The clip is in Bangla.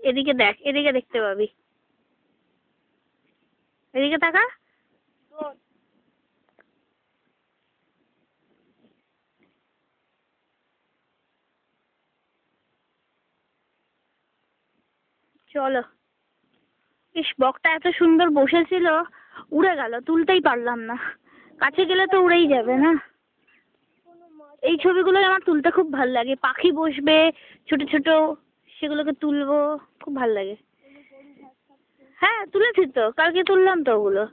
এদিকে দেখ, এদিকে দেখতে পাবি। এদিকে তাকা। চলো। ইস, বকটা এত সুন্দর বসেছিল, উড়ে গেল, তুলতেই পারলাম না। কাছে গেলে তো উড়েই যাবে না। এই ছবিগুলো আমার তুলতে খুব ভাল লাগে। পাখি বসবে ছোট ছোট, সেগুলোকে তুলবো, খুব ভাল লাগে। হ্যাঁ, তুলেছি তো, কালকে তুললাম তো ওগুলো।